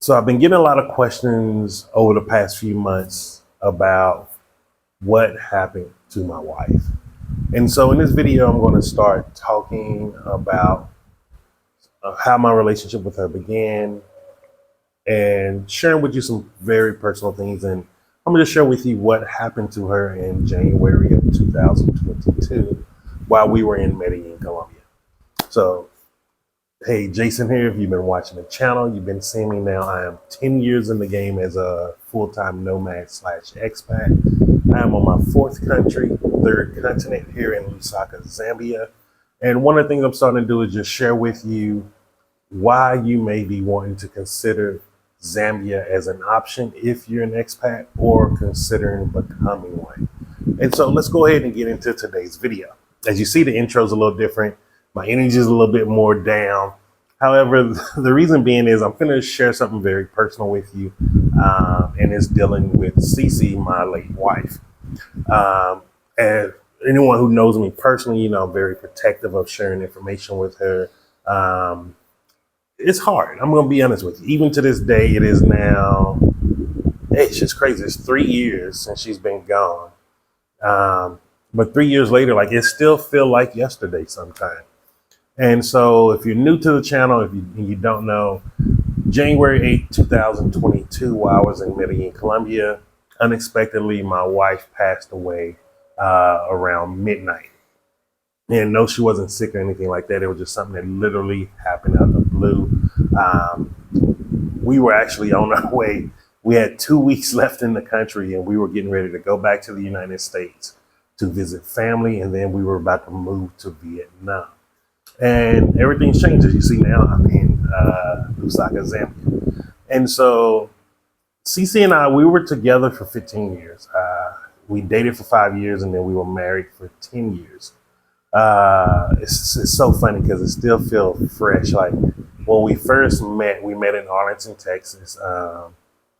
So I've been getting a lot of questions over the past few months about what happened to my wife. And so in this video, I'm going to start talking about how my relationship with her began and sharing with you some very personal things. And I'm going to share with you what happened to her in January of 2022 while we were in Medellin, Colombia. So hey, Jason here. If you've been watching the channel, you've been seeing me now. I am 10 years in the game as a full-time nomad / expat. I am on my fourth country, third continent here in Lusaka, Zambia. And one of the things I'm starting to do is just share with you why you may be wanting to consider Zambia as an option if you're an expat or considering becoming one. And so let's go ahead and get into today's video. As you see, the intro is a little different. My energy is a little bit more down. However, the reason being is I'm going to share something very personal with you, and it's dealing with Cece, my late wife. And anyone who knows me personally, you know, I'm very protective of sharing information with her. It's hard. I'm going to be honest with you. Even to this day, it is now, it's just crazy. It's 3 years since she's been gone. But 3 years later, like it still feel like yesterday sometimes. And so if you're new to the channel, if you don't know, January 8, 2022, while I was in Medellin, Colombia, unexpectedly, my wife passed away around midnight. And no, she wasn't sick or anything like that. It was just something that literally happened out of the blue. We were actually on our way. We had 2 weeks left in the country and we were getting ready to go back to the United States to visit family. And then we were about to move to Vietnam. And everything's changed. As you see now, I'm in Lusaka, Zambia. And so Cece and I, we were together for 15 years. We dated for 5 years and then we were married for 10 years. It's so funny because it still feels fresh. Like when we first met, we met in Arlington, Texas.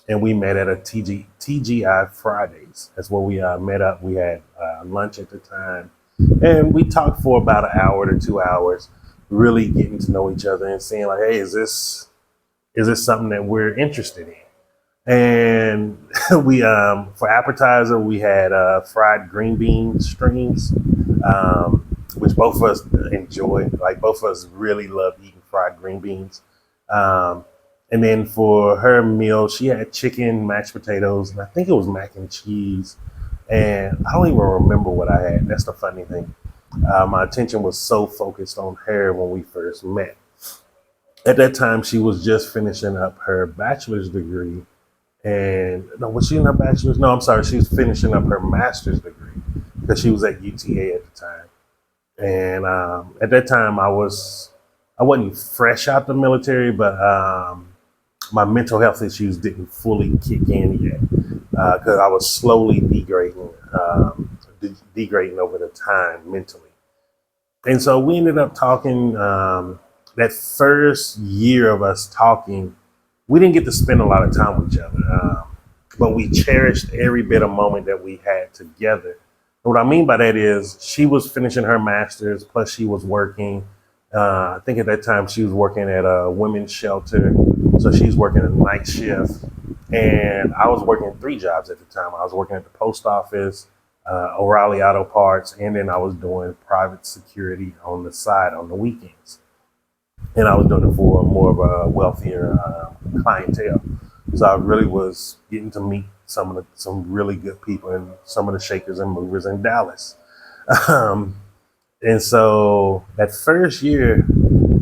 And we met at a TGI Fridays. That's where we met up. We had lunch at the time. And we talked for about an hour to 2 hours, really getting to know each other and saying like, hey, is this something that we're interested in? And we, for appetizer, we had fried green bean strings, which both of us enjoyed. Like both of us really love eating fried green beans. And then for her meal, she had chicken, mashed potatoes, and I think it was mac and cheese. And I don't even remember what I had. That's the funny thing. My attention was so focused on her when we first met. At that time, she was just finishing up her bachelor's degree. And no, was she in her bachelor's? No, I'm sorry. She was finishing up her master's degree because she was at UTA at the time. And at that time, I wasn't fresh out the military, but my mental health issues didn't fully kick in yet because I was slowly degrading over the time mentally. And so we ended up talking. That first year of us talking, we didn't get to spend a lot of time with each other, but we cherished every bit of moment that we had together. And what I mean by that is she was finishing her master's, plus she was working. I think at that time she was working at a women's shelter. So she's working a night shift. And I was working 3 jobs at the time. I was working at the post office, O'Reilly Auto Parts, and then I was doing private security on the side on the weekends. And I was doing it for more of a wealthier clientele. So I really was getting to meet some really good people and some of the shakers and movers in Dallas. And so that first year,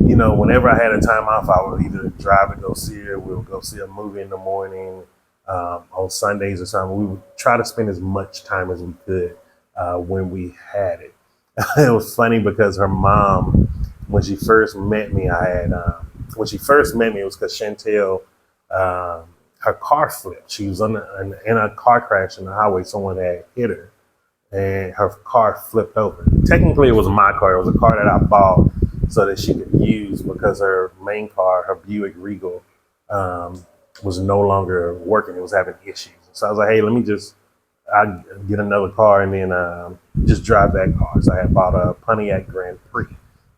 you know, whenever I had a time off, I would either drive to go see her. We would go see a movie in the morning on Sundays or something. We would try to spend as much time as we could when we had it. It was funny because her mom, when she first met me, it was because Chantel, her car flipped. She was in a car crash in the highway. Someone had hit her and her car flipped over. Technically, it was my car. It was a car that I bought so that she could use because her main car, her Buick Regal, was no longer working. It was having issues. So I was like, hey, I get another car and then just drive that car. So I had bought a Pontiac Grand Prix.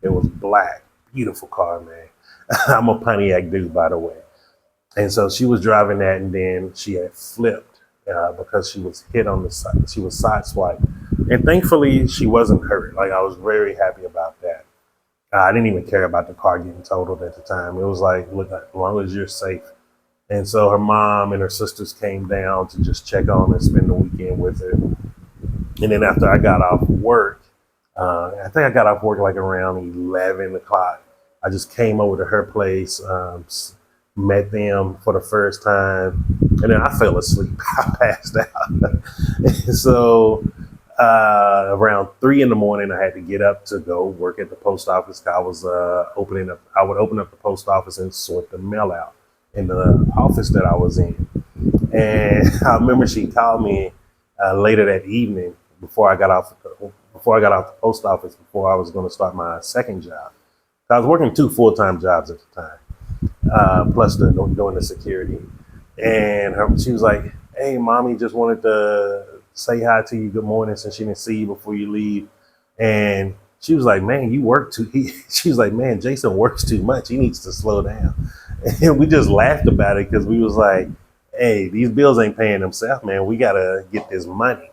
It was black, beautiful car, man. I'm a Pontiac dude, by the way. And so she was driving that, and then she had flipped because she was hit on the side. She was sideswiped, and thankfully she wasn't hurt. Like, I was very happy about that. I didn't even care about the car getting totaled at the time. It was like, look, as long as you're safe. And so her mom and her sisters came down to just check on her and spend the weekend with her. And then after I got off work, I think I got off work like around 11 o'clock. I just came over to her place, met them for the first time, and then I fell asleep. I passed out. And so around 3 in the morning, I had to get up to go work at the post office. I was I would open up the post office and sort the mail out in the office that I was in. And I remember she called me later that evening before I got off the post office, before I was going to start my second job. I was working 2 full-time jobs at the time, plus doing the security. And she was like, "Hey, mommy, just wanted to say hi to you. Good morning, since she didn't see you before you leave." And she was like, "Man, you work too." She was like, "Man, Jason works too much. He needs to slow down." And we just laughed about it because we was like, "Hey, these bills ain't paying themselves, man. We gotta get this money."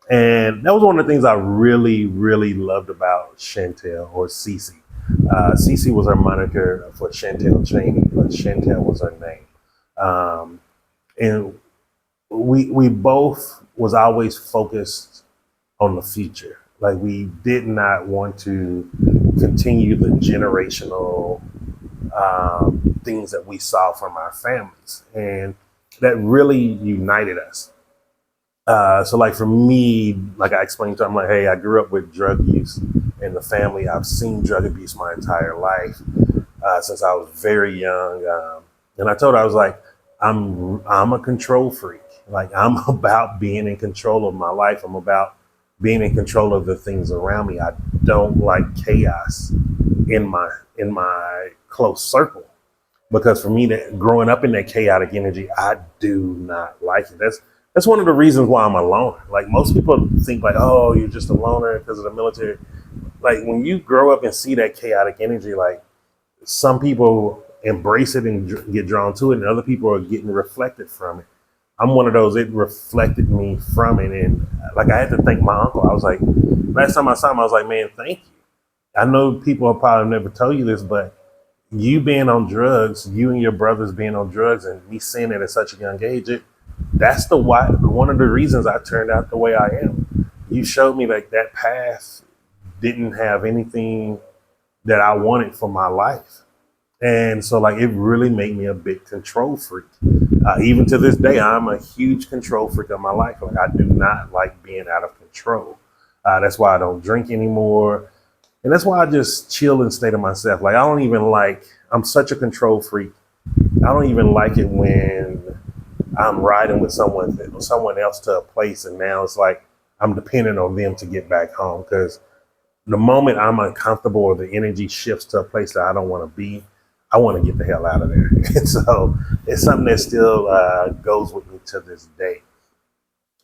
And that was one of the things I really, really loved about Chantel, or Cece. Cece was her moniker for Chantel Cheney, but Chantel was her name. And we both was always focused on the future. Like, we did not want to continue the generational things that we saw from our families, and that really united us. So like for me, like I explained to him, like, hey, I grew up with drug use in the family. I've seen drug abuse my entire life since I was very young. And I told her, I was like, I'm a control freak. Like, I'm about being in control of my life. I'm about being in control of the things around me. I don't like chaos in my close circle, because for me, that growing up in that chaotic energy, I do not like it. That's one of the reasons why I'm a loner. Like, most people think like, oh, you're just a loner because of the military. Like, when you grow up and see that chaotic energy, like, some people embrace it and get drawn to it, and other people are getting reflected from it. I'm one of those. It reflected me from it, and like, I had to thank my uncle. I was like, last time I saw him, I was like, man, thank you. I know people have probably never told you this, but you being on drugs, you and your brothers being on drugs, and me seeing it at such a young age, that's one of the reasons I turned out the way I am. You showed me like that path didn't have anything that I wanted for my life. And so, like, it really made me a big control freak. Even to this day, I'm a huge control freak of my life. Like, I do not like being out of control. That's why I don't drink anymore. And that's why I just chill and stay to myself. Like, I'm such a control freak. I don't even like it when I'm riding with someone else to a place, and now it's like I'm dependent on them to get back home. Because the moment I'm uncomfortable or the energy shifts to a place that I don't want to be, I want to get the hell out of there. And so it's something that still goes with me to this day.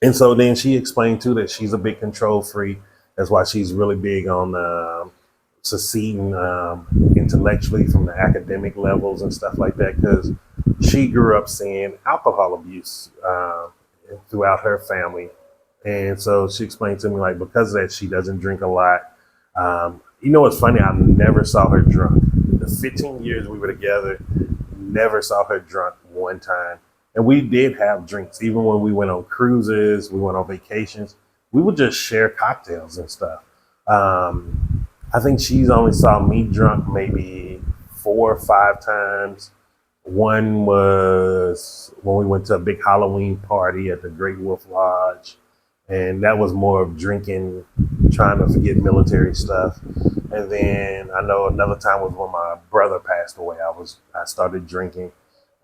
And so then she explained too that she's a big control freak. That's why she's really big on succeeding intellectually from the academic levels and stuff like that, because she grew up seeing alcohol abuse throughout her family. And so she explained to me, like, because of that, she doesn't drink a lot. What's funny? I never saw her drunk. The 15 years we were together, never saw her drunk one time. And we did have drinks. Even when we went on cruises, we went on vacations, we would just share cocktails and stuff. I think she's only saw me drunk maybe 4 or 5 times. One was when we went to a big Halloween party at the Great Wolf Lodge. And that was more of drinking, trying to forget military stuff. And then I know another time was when my brother passed away. I started drinking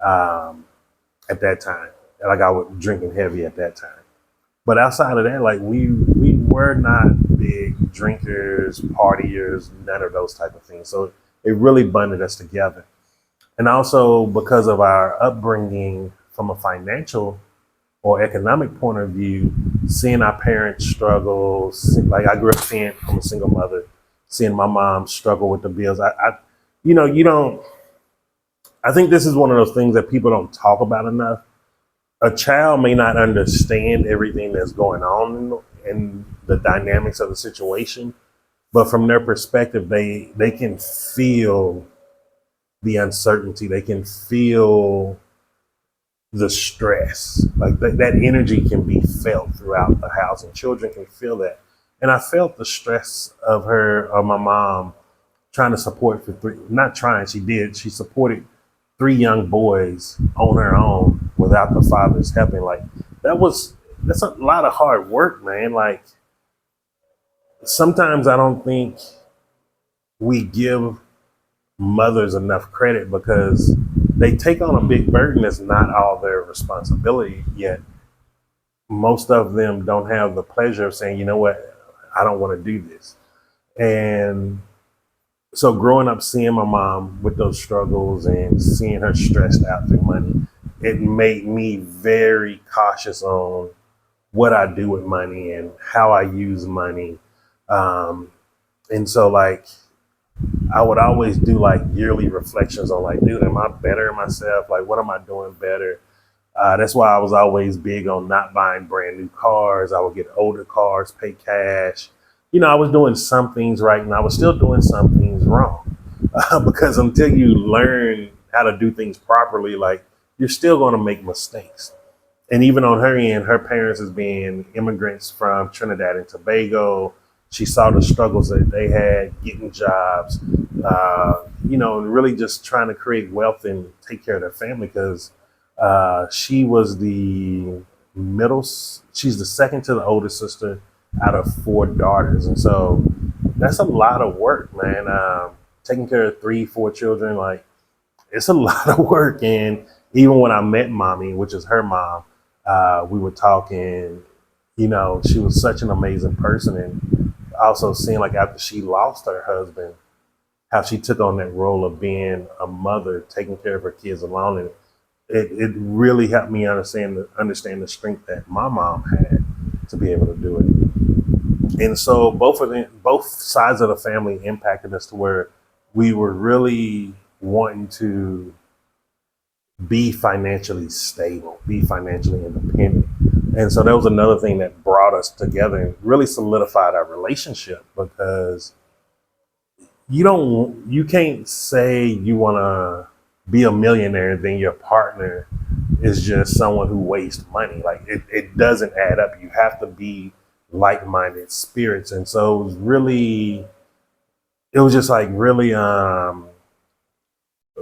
at that time. Like, I was drinking heavy at that time. But outside of that, like, we were not big drinkers, partiers, none of those type of things. So it really bonded us together. And also because of our upbringing from a financial or economic point of view, seeing our parents struggle, like, I grew up seeing, I'm a single mother, seeing my mom struggle with the bills. I I think this is one of those things that people don't talk about enough. A child may not understand everything that's going on in the dynamics of the situation, but from their perspective, they can feel the uncertainty. They can feel the stress. Like that energy can be felt throughout the house, and children can feel that. And I felt the stress of my mom trying to support for three, not trying, she did. She supported three young boys on her own without the father's helping. Like that's a lot of hard work, man. Like sometimes I don't think we give mothers enough credit because they take on a big burden that's not all their responsibility, yet most of them don't have the pleasure of saying, you know what, I don't want to do this. And so growing up seeing my mom with those struggles and seeing her stressed out through money, it made me very cautious on what I do with money and how I use money. And so like I would always do like yearly reflections on like, dude, am I better myself? Like, what am I doing better? That's why I was always big on not buying brand new cars. I would get older cars, pay cash. You know, I was doing some things right and I was still doing some things wrong. Because until you learn how to do things properly, like you're still going to make mistakes. And even on her end, her parents as being immigrants from Trinidad and Tobago, she saw the struggles that they had getting jobs, you know, and really just trying to create wealth and take care of their family because she was the she's the second to the oldest sister out of four daughters. And so that's a lot of work, man. Taking care of 3, 4 children, like it's a lot of work. And even when I met mommy, which is her mom, we were talking, you know, she was such an amazing person. And also seeing like after she lost her husband, how she took on that role of being a mother, taking care of her kids alone. And it really helped me understand the strength that my mom had to be able to do it. And so both sides of the family impacted us to where we were really wanting to be financially stable, be financially independent. And so that was another thing that brought us together and really solidified our relationship because you can't say you want to be a millionaire and then your partner is just someone who wastes money. Like it doesn't add up. You have to be like-minded spirits. And so it was just like really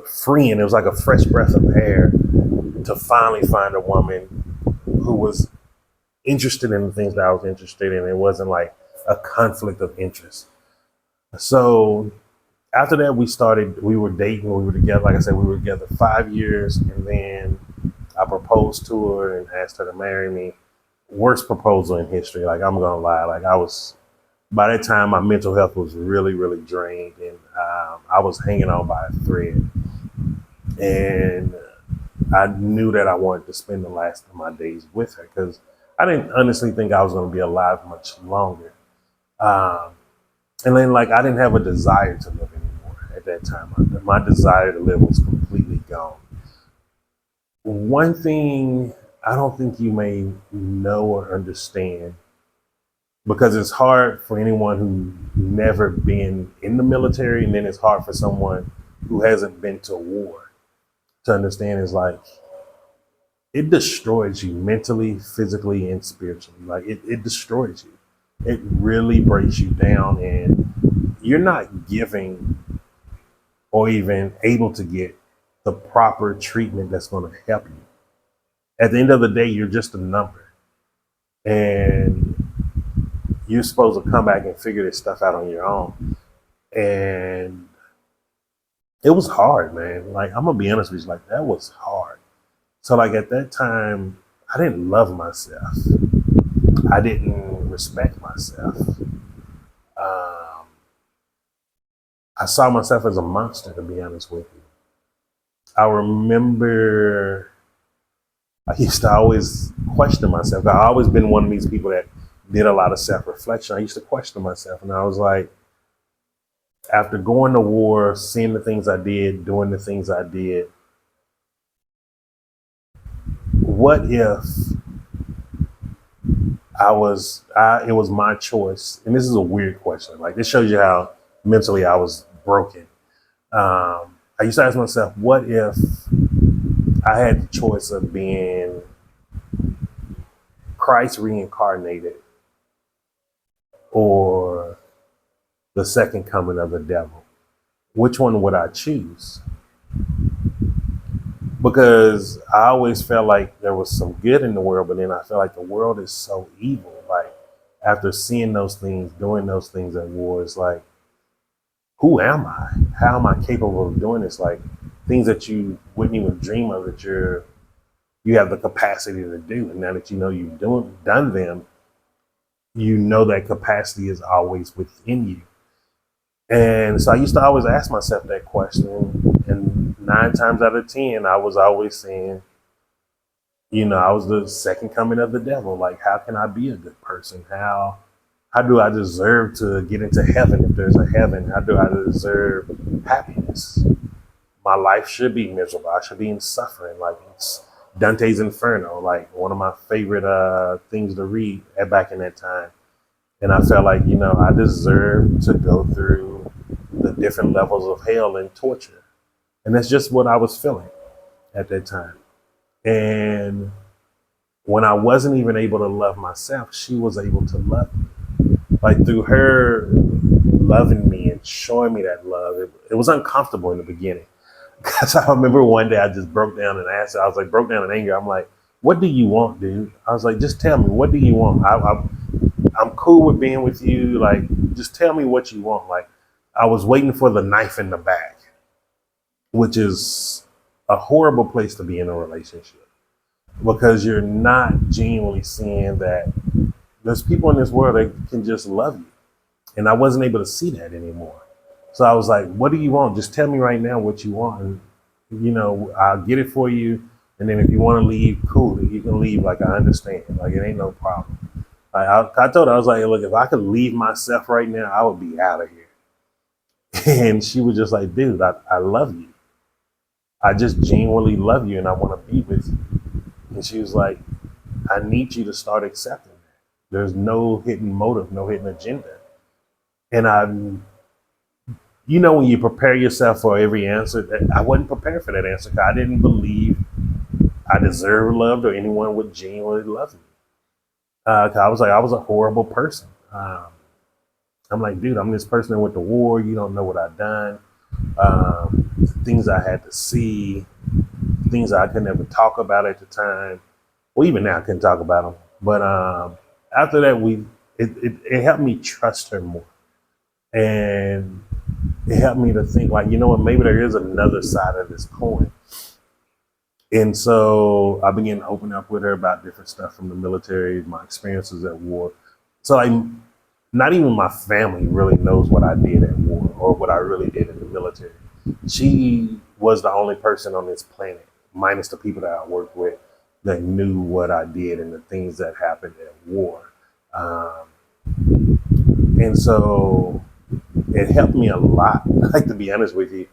freeing. It was like a fresh breath of air to finally find a woman who was interested in the things that I was interested in. It wasn't like a conflict of interest. So after that, we were dating, we were together. Like I said, we were together 5 years. And then I proposed to her and asked her to marry me. Worst proposal in history. Like, I'm going to lie. Like by that time, my mental health was really, really drained. And I was hanging on by a thread. And I knew that I wanted to spend the last of my days with her because I didn't honestly think I was going to be alive much longer. And then like, I didn't have a desire to live anymore at that time. My desire to live was completely gone. One thing I don't think you may know or understand, because it's hard for anyone who's never been in the military, and then it's hard for someone who hasn't been to war to understand, is like, it destroys you mentally, physically, and spiritually. Like it destroys you. It really breaks you down, and you're not giving or even able to get the proper treatment that's going to help you. At the end of the day, you're just a number, and you're supposed to come back and figure this stuff out on your own. And it was hard, man. Like, I'm gonna be honest with you, like that was hard. So like at that time, I didn't love myself. I didn't respect myself. I saw myself as a monster, to be honest with you. I remember I used to always question myself. I've always been one of these people that did a lot of self-reflection. I used to question myself, and I was like, after going to war, seeing the things I did, doing the things I did, what if it was my choice? And this is a weird question. Like, this shows you how mentally I was broken. I used to ask myself, what if I had the choice of being Christ reincarnated or the second coming of the devil? Which one would I choose? Because I always felt like there was some good in the world, but then I feel like the world is so evil. Like, after seeing those things, doing those things at war, it's like, who am I? How am I capable of doing this? Like, things that you wouldn't even dream of that you have the capacity to do. And now that you know you've done them, you know that capacity is always within you. And so I used to always ask myself that question. And 9 times out of 10, I was always saying, I was the second coming of the devil. Like, how can I be a good person? How do I deserve to get into heaven if there's a heaven? How do I deserve happiness? My life should be miserable. I should be in suffering. Like, it's Dante's Inferno, like one of my favorite things to read back in that time. And I felt like, I deserve to go through the different levels of hell and torture. And that's just what I was feeling at that time. And when I wasn't even able to love myself, she was able to love me. Like, through her loving me and showing me that love, it was uncomfortable in the beginning. Because I remember one day I just broke down and asked her, I was like, broke down in anger. I'm like, what do you want, dude? I was like, just tell me, what do you want? I'm cool with being with you. Like, just tell me what you want. Like, I was waiting for the knife in the back, which is a horrible place to be in a relationship, because you're not genuinely seeing that there's people in this world that can just love you. And I wasn't able to see that anymore. So I was like, what do you want? Just tell me right now what you want. And, I'll get it for you. And then if you want to leave, cool, you can leave. Like, I understand. Like, it ain't no problem. I told her, I was like, look, if I could leave myself right now, I would be out of here. And she was just like, dude, I love you. I just genuinely love you and I want to be with you. And she was like, I need you to start accepting that. There's no hidden motive, no hidden agenda. And when you prepare yourself for every answer, I wasn't prepared for that answer, because I didn't believe I deserved love or anyone would genuinely love me. I was like, I was a horrible person. I'm like, dude, I'm this person that went to war. You don't know what I've done. Things I had to see, things I could never talk about at the time. Well, even now I couldn't talk about them. But after that, it helped me trust her more. And it helped me to think, like, maybe there is another side of this coin. And so I began to open up with her about different stuff from the military, my experiences at war. So not even my family really knows what I did at war or what I really did in the military. She was the only person on this planet, minus the people that I worked with, that knew what I did and the things that happened at war. And so it helped me a lot, like, to be honest with you,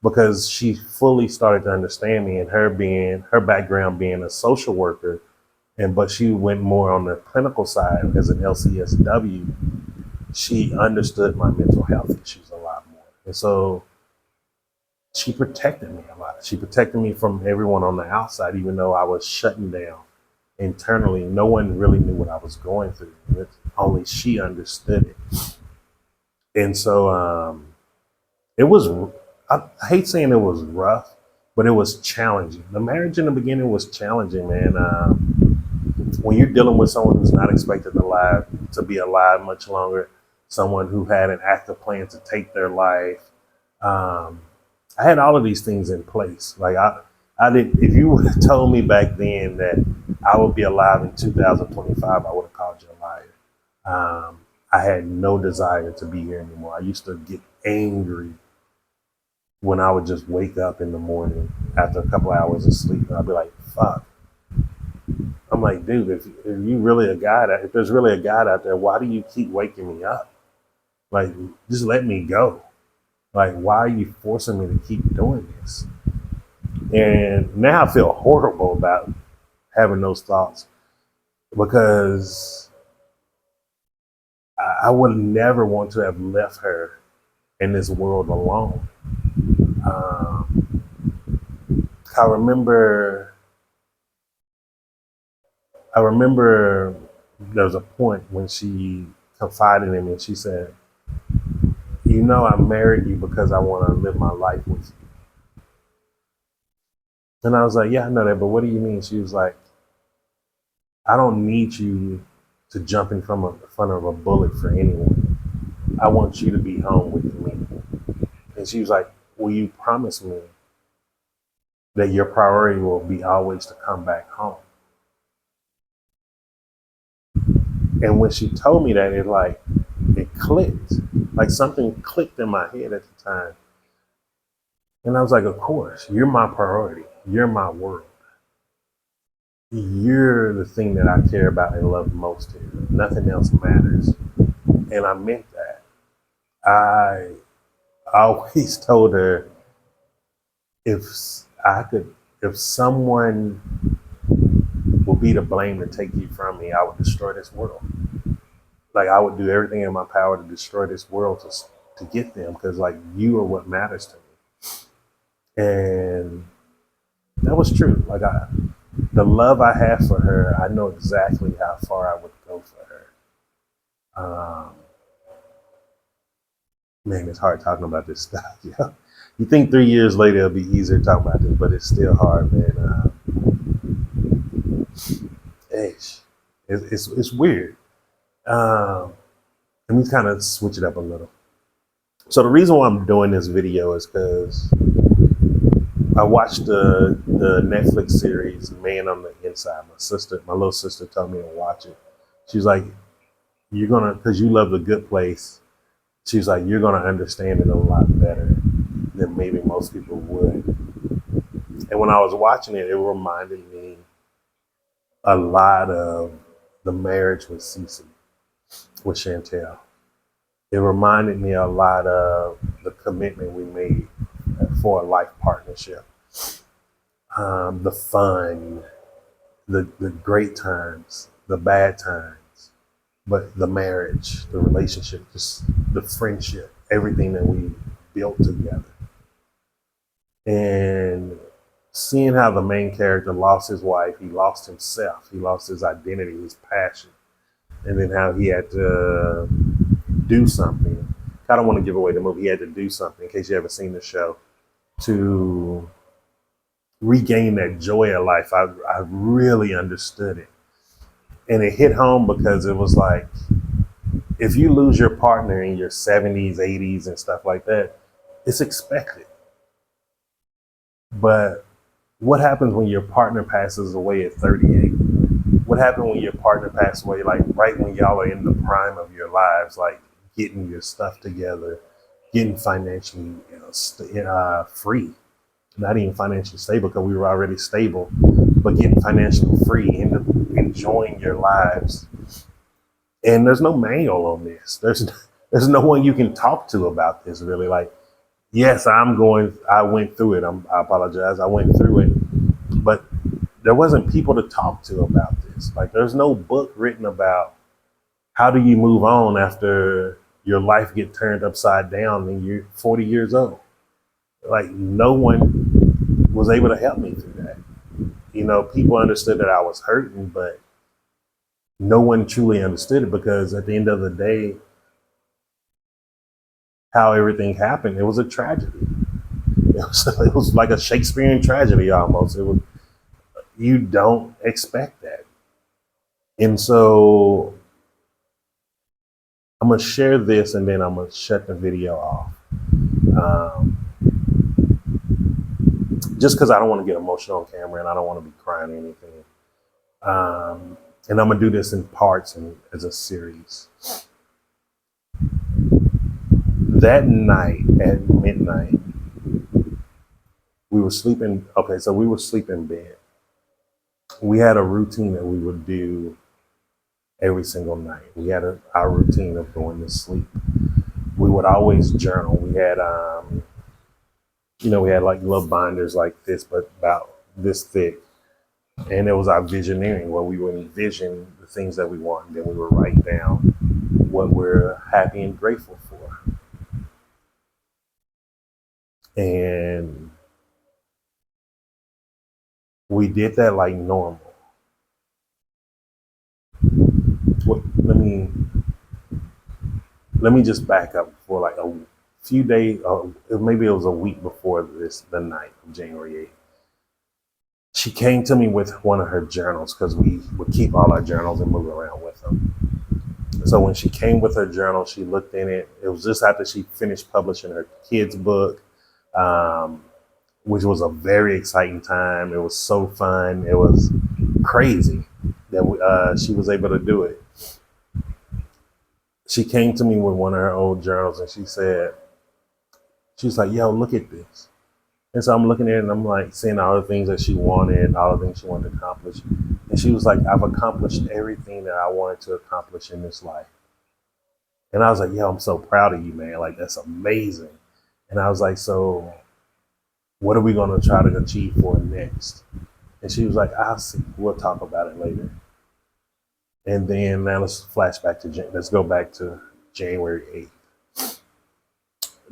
because she fully started to understand me, and her background being a social worker, but she went more on the clinical side as an LCSW. She understood my mental health issues a lot more. And so she protected me a lot. She protected me from everyone on the outside, even though I was shutting down internally. No one really knew what I was going through. Only she understood it. And so it was, I hate saying it was rough, but it was challenging. The marriage in the beginning was challenging, man. When you're dealing with someone who's not expected to be alive much longer, someone who had an active plan to take their life, I had all of these things in place. Like, I did. If you would have told me back then that I would be alive in 2025, I would have called you a liar. I had no desire to be here anymore. I used to get angry when I would just wake up in the morning after a couple hours of sleep, and I'd be like, fuck. I'm like, dude, if you really if there's really a God out there, why do you keep waking me up? Like, just let me go. Like, why are you forcing me to keep doing this? And now I feel horrible about having those thoughts because I would never want to have left her in this world alone. Um, I remember there was a point when she confided in me and she said, "You know, I married you because I want to live my life with you." And I was like, "Yeah, I know that, but what do you mean?" She was like, "I don't need you to jump in front of a bullet for anyone. I want you to be home with me." And she was like, "Will you promise me that your priority will be always to come back home?" And when she told me that, it clicked. Like something clicked in my head at the time. And I was like, "Of course, you're my priority. You're my world. You're the thing that I care about and love most here. Nothing else matters." And I meant that. I always told her if if someone would be to blame to take you from me, I would destroy this world. Like I would do everything in my power to destroy this world to get them because like you are what matters to me. And that was true. The love I have for her, I know exactly how far I would go for her. Um, Man, it's hard talking about this stuff. Yeah, you think 3 years later it'll be easier to talk about this, but it's still hard, man. It's weird. Um, Let me kind of switch it up a little. So the reason why I'm doing this video is because I watched the Netflix series Man on the Inside. My little sister told me to watch it. She's like, "You're gonna, because you love The Good Place." She's like, "You're gonna understand it a lot better than maybe most people would." And when I was watching it, it reminded me a lot of the marriage with Cece, with Chantel. It reminded me a lot of the commitment we made for a life partnership. The fun, the great times, the bad times, but the marriage, the relationship, just the friendship, everything that we built together. And seeing how the main character lost his wife, he lost himself, he lost his identity, his passion, and then how he had to do something. I don't want to give away the movie. He had to do something, in case you haven't seen the show, to regain that joy of life. I really understood it. And it hit home because it was like, if you lose your partner in your 70s, 80s, and stuff like that, it's expected. But what happens when your partner passes away at 38? What happened when your partner passed away, like right when y'all are in the prime of your lives, like getting your stuff together, getting financially free? Not even financially stable because we were already stable, but getting financially free and enjoying your lives. And there's no manual on this. There's no one you can talk to about this really. Like, yes, I went through it. I apologize. I went through it, but there wasn't people to talk to about this. Like, there's no book written about how do you move on after your life get turned upside down and you're 40 years old. Like, no one was able to help me through that. You know, people understood that I was hurting, but no one truly understood it because at the end of the day, how everything happened, it was a tragedy. It was like a Shakespearean tragedy almost. You don't expect that. And so I'm going to share this and then I'm going to shut the video off. Just because I don't want to get emotional on camera and I don't want to be crying or anything. And I'm going to do this in parts and as a series. That night at midnight, we were sleeping. Okay, so we were sleeping in bed. We had a routine that we would do every single night. We had our routine of going to sleep. We would always journal. We had, we had like little binders like this, but about this thick. And it was our visioneering where we would envision the things that we want, and then we would write down what we're happy and grateful for. And we did that like normal. What, let me just back up for like a few days, maybe it was a week before the night of January 8th. She came to me with one of her journals because we would keep all our journals and move around with them. So when she came with her journal, she looked in it. It was just after she finished publishing her kids' book, which was a very exciting time. It was so fun. It was crazy that she was able to do it. She came to me with one of her old journals and she's like, yo, look at this. And so I'm looking at it and I'm like seeing all the things that she wanted, all the things she wanted to accomplish. And she was like, I've accomplished everything that I wanted to accomplish in this life. And I was like, yo, I'm so proud of you, man. Like, that's amazing. And I was like, so what are we going to try to achieve for next? And she was like, I'll see. We'll talk about it later. And then now let's go back to January 8th.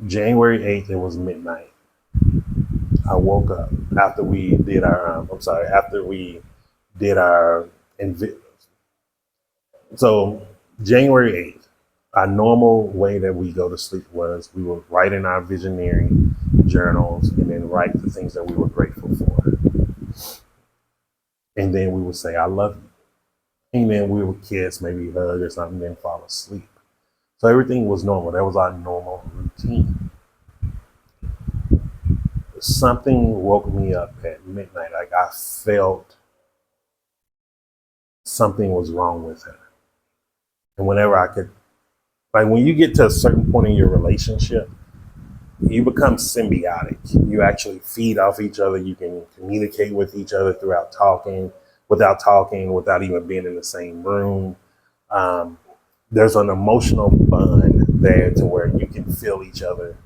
January 8th, it was midnight. I woke up after we did our, so January 8th, our normal way that we go to sleep was we would write in our visioneering journals and then write the things that we were grateful for. And then we would say, I love you. And then we would kiss, maybe hug or something, then fall asleep. So everything was normal. That was our normal routine. Something woke me up at midnight. Like I felt something was wrong with her. And whenever I could, like when you get to a certain point in your relationship, you become symbiotic. You actually feed off each other. You can communicate with each other without without even being in the same room. There's an emotional bond there to where you can feel each other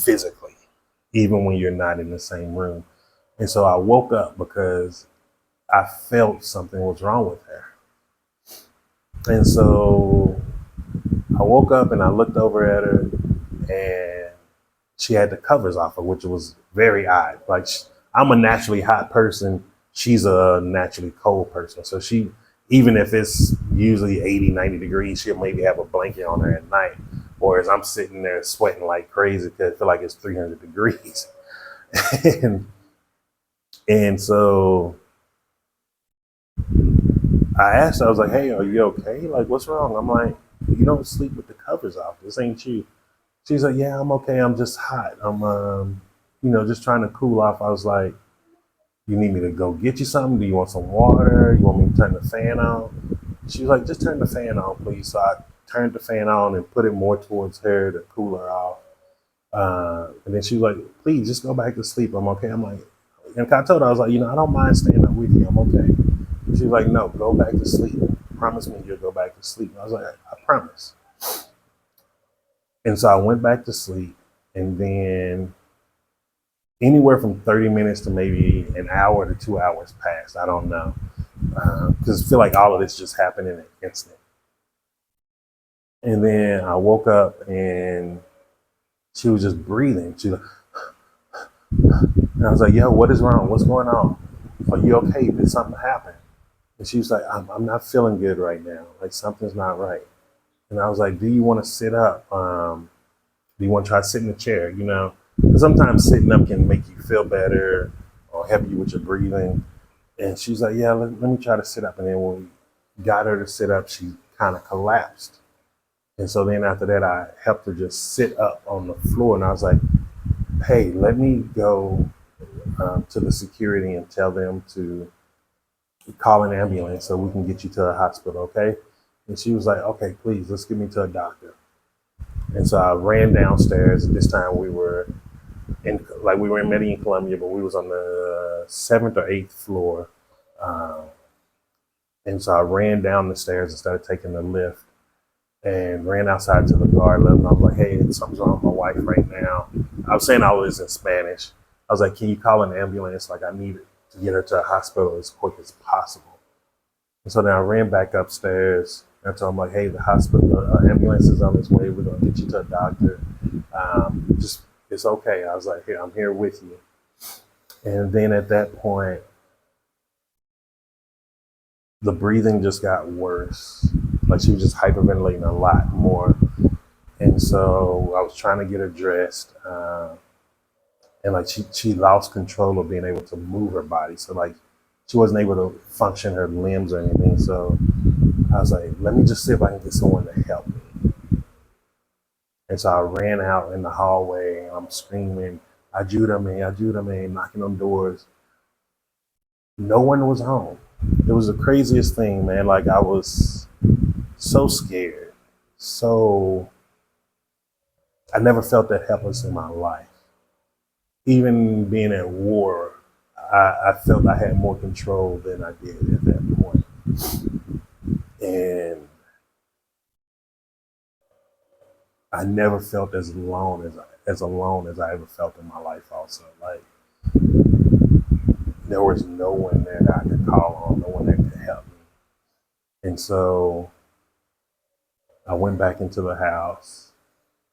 physically, even when you're not in the same room. And so I woke up because I felt something was wrong with her. And so I woke up and I looked over at her and she had the covers off her, which was very odd. Like I'm a naturally hot person. She's a naturally cold person. So even if it's usually 80, 90 degrees, she'll maybe have a blanket on her at night. Whereas I'm sitting there sweating like crazy because I feel like it's 300 degrees. and so I asked her, I was like, hey, are you okay? Like, what's wrong? I'm like, you don't sleep with the covers off. This ain't you. She's like, yeah, I'm okay. I'm just hot. I'm, just trying to cool off. I was like, you need me to go get you something? Do you want some water? You want me to turn the fan on? She was like, just turn the fan on, please. So I turned the fan on and put it more towards her to cool her off. And then she was like, please just go back to sleep. I'm okay. I'm like, and I told her, I was like, I don't mind staying up with you. I'm okay. She was like, no, go back to sleep. Promise me you'll go back to sleep. I was like, I promise. And so I went back to sleep, and then anywhere from 30 minutes to maybe an hour to 2 hours passed. I don't know. Because I feel like all of this just happened in an instant. And then I woke up and she was just breathing. She was like, and I was like, yo, what is wrong? What's going on? Are you okay? Did something happen? And she was like, I'm not feeling good right now. Like something's not right. And I was like, do you want to sit up? Do you want to try to sit in the chair? Because sometimes sitting up can make you feel better or help you with your breathing. And she's like, yeah, let me try to sit up. And then when we got her to sit up, she kind of collapsed. And so then after that, I helped her just sit up on the floor. And I was like, hey, let me go to the security and tell them to call an ambulance so we can get you to the hospital, okay? And she was like, okay, please, let's get me to a doctor. And so I ran downstairs. This time we were in Medellin, Colombia, but we was on the 7th or 8th floor. And so I ran down the stairs instead of taking the lift and ran outside to the guard. And I was like, hey, something's wrong with my wife right now. I was saying all of this in Spanish. I was like, can you call an ambulance? Like, I need it. to get her to a hospital as quick as possible. And so then I ran back upstairs. And I told him, like, hey, the hospital, ambulance is on its way. We're going to get you to a doctor. Just, it's okay. I was like, here, I'm here with you. And then at that point, the breathing just got worse. Like, she was just hyperventilating a lot more. And so I was trying to get her dressed. And like she lost control of being able to move her body. So like she wasn't able to function her limbs or anything. So I was like, let me just see if I can get someone to help me. And so I ran out in the hallway and I'm screaming, Ayúdame, knocking on doors. No one was home. It was the craziest thing, man. Like I was so scared. So I never felt that helpless in my life. Even being at war, I felt I had more control than I did at that point. And I never felt as alone as I ever felt in my life also. Like there was no one there that I could call on, no one that could help me. And so I went back into the house.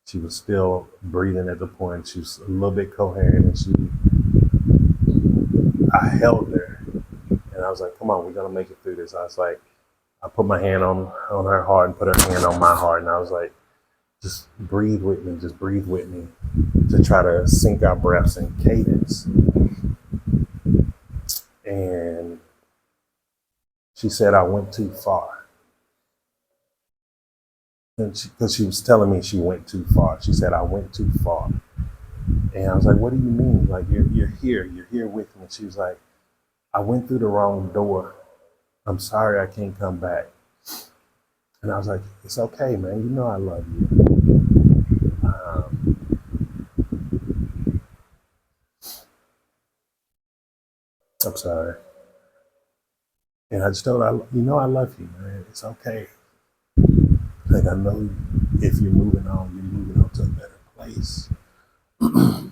She was still breathing at the point. She was a little bit coherent and I held her and I was like, come on, we're gonna make it through this. I was like, I put my hand on her heart and put her hand on my heart and I was like, just breathe with me to try to sync our breaths in cadence. And she said I went too far. And because she was telling me she went too far. She said I went too far. And I was like, what do you mean? Like you're here with me. And she was like, I went through the wrong door. I'm sorry I can't come back. And I was like, it's okay, man. You know I love you. I'm sorry. And I just told her, you know I love you, man. It's okay. Like I know if you're moving on to a better place. And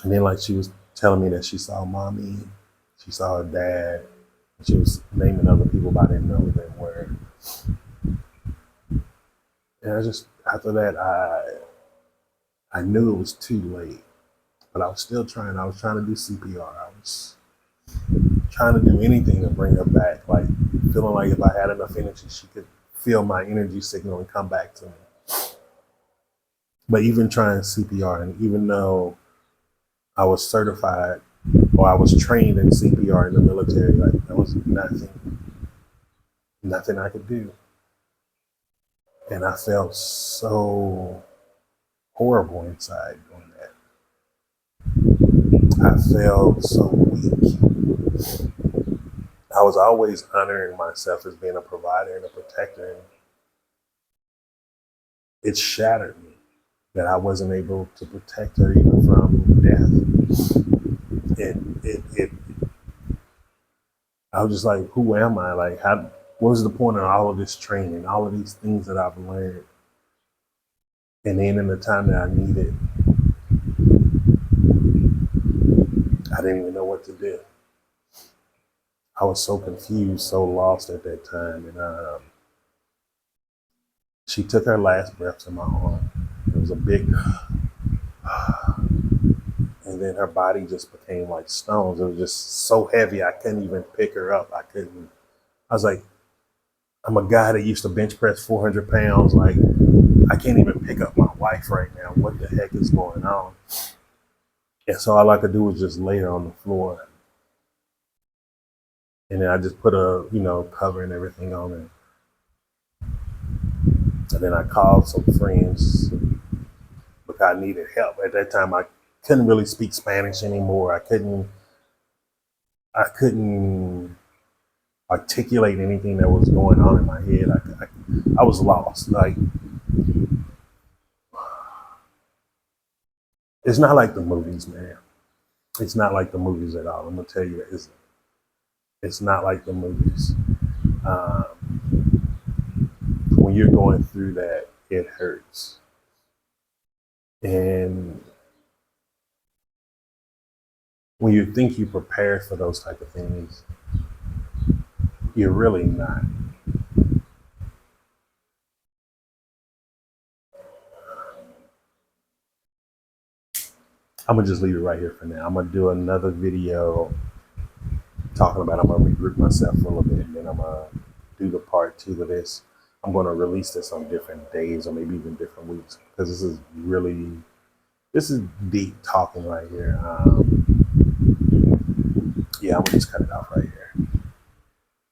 then like she was telling me that she saw mommy, she saw her dad, and she was naming other people, but I didn't know who they were. And I just after that I knew it was too late. But I was still trying. I was trying to do CPR. I was trying to do anything to bring her back. Like feeling like if I had enough energy, she could feel my energy signal and come back to me. But even trying CPR, and even though I was certified or I was trained in CPR in the military, like there was nothing I could do. And I felt so horrible inside doing that. I felt so weak. I was always honoring myself as being a provider and a protector. And it shattered me that I wasn't able to protect her even from death. I was just like, who am I? Like, what was the point of all of this training, all of these things that I've learned? And then in the time that I needed, I didn't even know what to do. I was so confused, so lost at that time. And she took her last breaths in my arm. It was a big, and then her body just became like stones. It was just so heavy, I couldn't even pick her up. I was like, I'm a guy that used to bench press 400 pounds. Like, I can't even pick up my wife right now. What the heck is going on? And so all I could do was just lay her on the floor. And then I just put a, cover and everything on her. And then I called some friends because I needed help. At that time, I couldn't really speak Spanish anymore. I couldn't articulate anything that was going on in my head. I was lost. Like, it's not like the movies, man. It's not like the movies at all. I'm gonna tell you, it's not like the movies. When you're going through that, it hurts. And when you think you're prepared for those type of things, you're really not. I'm gonna just leave it right here for now. I'm gonna do another video talking about. I'm gonna regroup myself for a little bit, and then I'm gonna do the part 2 of this. I'm gonna release this on different days or maybe even different weeks because this is deep talking right here. Yeah, I'm gonna just cut it off right here.